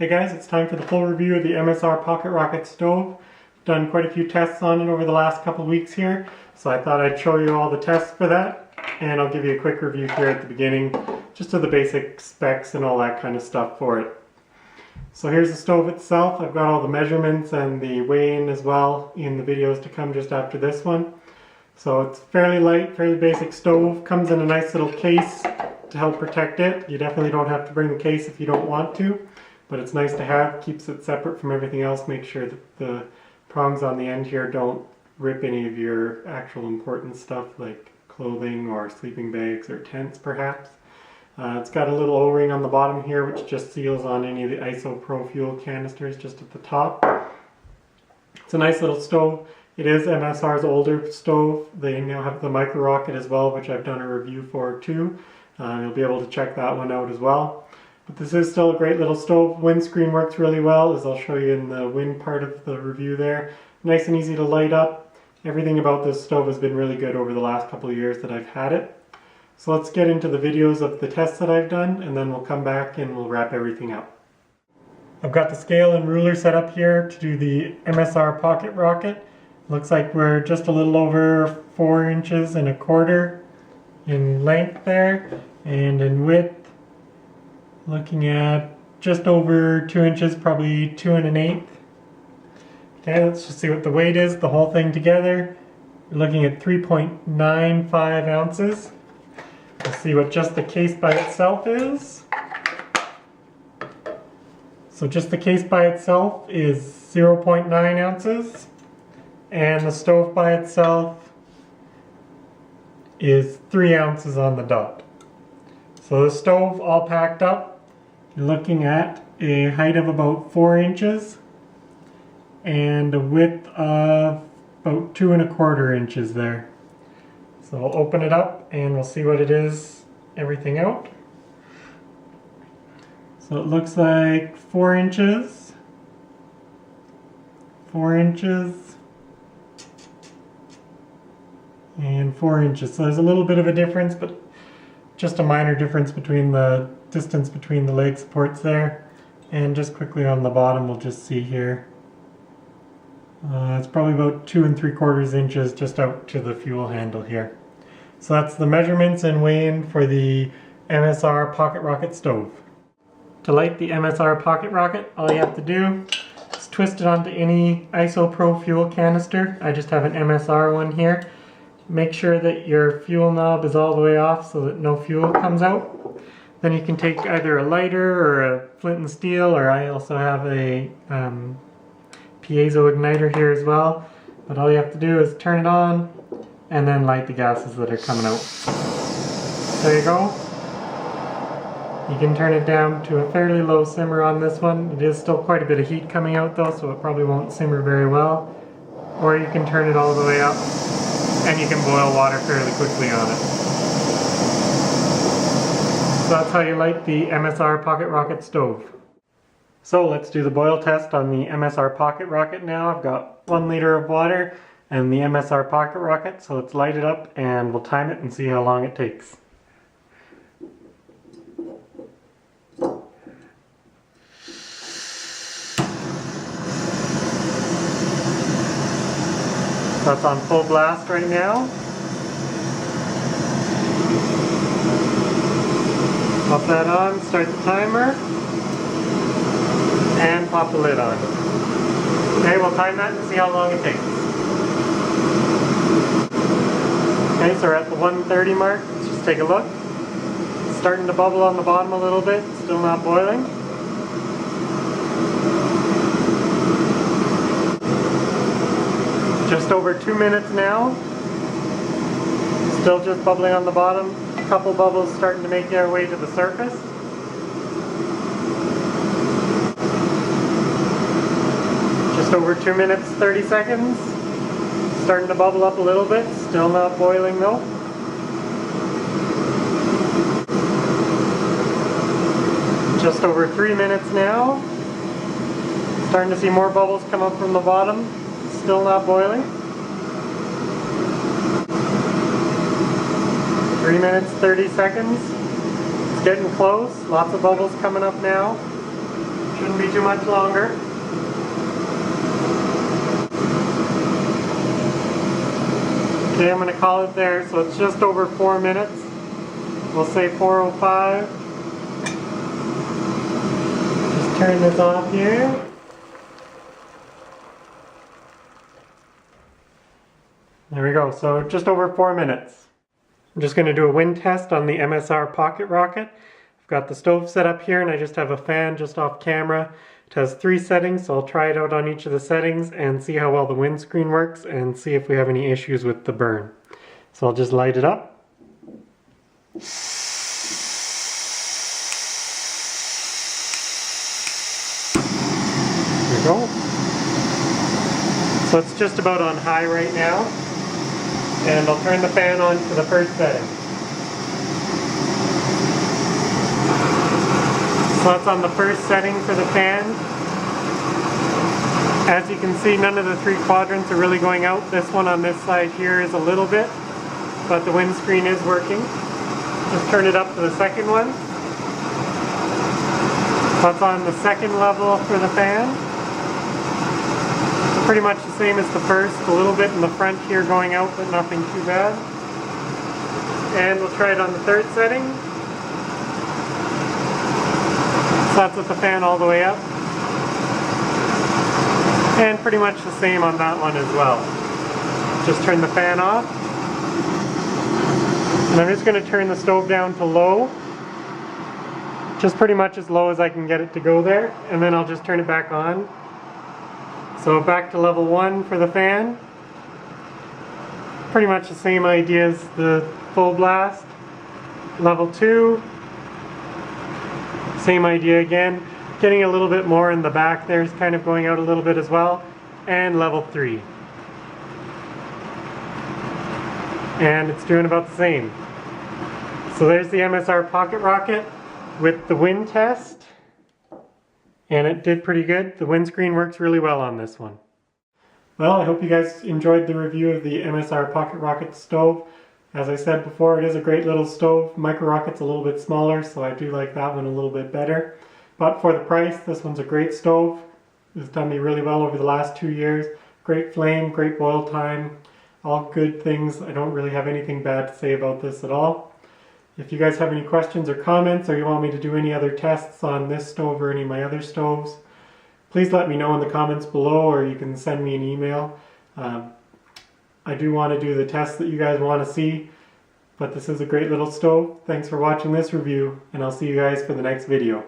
Hey guys, it's time for the full review of the MSR Pocket Rocket stove. Done quite a few tests on it over the last couple of weeks here, so I thought I'd show you all the tests for that, and I'll give you a quick review here at the beginning, just of the basic specs and all that kind of stuff for it. So here's the stove itself. I've got all the measurements and the weigh-in as well in the videos to come just after this one. So it's fairly light, fairly basic stove. Comes in a nice little case to help protect it. You definitely don't have to bring the case if you don't want to, but it's nice to have. Keeps it separate from everything else. Make sure that the prongs on the end here don't rip any of your actual important stuff like clothing or sleeping bags or tents perhaps. It's got a little O-ring on the bottom here which just seals on any of the isopro fuel canisters just at the top. It's a nice little stove. It is MSR's older stove. They now have the micro rocket as well, which I've done a review for too. You'll be able to check that one out as well. But this is still a great little stove. Windscreen works really well, as I'll show you in the wind part of the review there. Nice and easy to light up. Everything about this stove has been really good over the last couple of years that I've had it. So let's get into the videos of the tests that I've done, and then we'll come back and we'll wrap everything up. I've got the scale and ruler set up here to do the MSR Pocket Rocket. Looks like we're just a little over 4 inches and a quarter in length there, and in width looking at just over 2 inches, probably 2 1/8. Okay, let's just see what the weight is, the whole thing together. We're looking at 3.95 ounces. Let's see what just the case by itself is. So just the case by itself is 0.9 ounces, and the stove by itself is 3 ounces on the dot. So the stove all packed up, you're looking at a height of about 4 inches and a width of about 2 1/4 inches there. So we'll open it up and we'll see what it is, everything out. So it looks like 4 inches, 4 inches, and 4 inches. So there's a little bit of a difference, but just a minor difference between the distance between the leg supports there. And just quickly on the bottom, we'll just see here. It's probably about 2 3/4 inches just out to the fuel handle here. So that's the measurements and weigh-in for the MSR Pocket Rocket stove. To light the MSR Pocket Rocket, all you have to do is twist it onto any isopro fuel canister. I just have an MSR one here. Make sure that your fuel knob is all the way off so that no fuel comes out. Then you can take either a lighter or a flint and steel, or I also have a piezo igniter here as well. But all you have to do is turn it on and then light the gases that are coming out. There you go. You can turn it down to a fairly low simmer on this one. It is still quite a bit of heat coming out though, so it probably won't simmer very well. Or you can turn it all the way up and you can boil water fairly quickly on it. So that's how you light the MSR Pocket Rocket stove. So let's do the boil test on the MSR Pocket Rocket now. I've got 1 liter of water and the MSR Pocket Rocket, so let's light it up and we'll time it and see how long it takes. That's on full blast right now. Pop that on, start the timer, and pop the lid on. Okay, we'll time that and see how long it takes. Okay, so we're at the 1:30 mark. Let's just take a look. It's starting to bubble on the bottom a little bit, still not boiling. Just over 2 minutes now. Still just bubbling on the bottom. A couple bubbles starting to make their way to the surface. Just over 2 minutes, 30 seconds. Starting to bubble up a little bit. Still not boiling though. Just over 3 minutes now. Starting to see more bubbles come up from the bottom. Still not boiling. 3 minutes, 30 seconds. It's getting close. Lots of bubbles coming up now. Shouldn't be be too much longer. Okay, I'm going to call it there, so it's just over 4 minutes. We'll say 4:05. Just turn this off here. There we go, so just over 4 minutes. I'm just going to do a wind test on the MSR Pocket Rocket. I've got the stove set up here and I just have a fan just off camera. It has 3 settings, so I'll try it out on each of the settings and see how well the windscreen works and see if we have any issues with the burn. So I'll just light it up. There we go. So it's just about on high right now. And I'll turn the fan on to the first setting. So that's on the first setting for the fan. As you can see, none of the 3 quadrants are really going out. This one on this side here is a little bit, but the windscreen is working. Just turn it up to the second one. That's on the second level for the fan. Pretty much the same as the first, a little bit in the front here going out, but nothing too bad. And we'll try it on the third setting. So that's with the fan all the way up. And pretty much the same on that one as well. Just turn the fan off. And I'm just going to turn the stove down to low. Just pretty much as low as I can get it to go there. And then I'll just turn it back on. So back to level 1 for the fan. Pretty much the same idea as the full blast. Level 2. Same idea again. Getting a little bit more in the back there is kind of going out a little bit as well. And level 3. And it's doing about the same. So there's the MSR Pocket Rocket with the wind test. And it did pretty good. The windscreen works really well on this one. Well, I hope you guys enjoyed the review of the MSR Pocket Rocket stove. As I said before, it is a great little stove. Micro Rocket's a little bit smaller, so I do like that one a little bit better. But for the price, this one's a great stove. It's done me really well over the last 2 years. Great flame, great boil time, all good things. I don't really have anything bad to say about this at all. If you guys have any questions or comments, or you want me to do any other tests on this stove or any of my other stoves, please let me know in the comments below, or you can send me an email. I do want to do the tests that you guys want to see, but this is a great little stove. Thanks for watching this review, and I'll see you guys for the next video.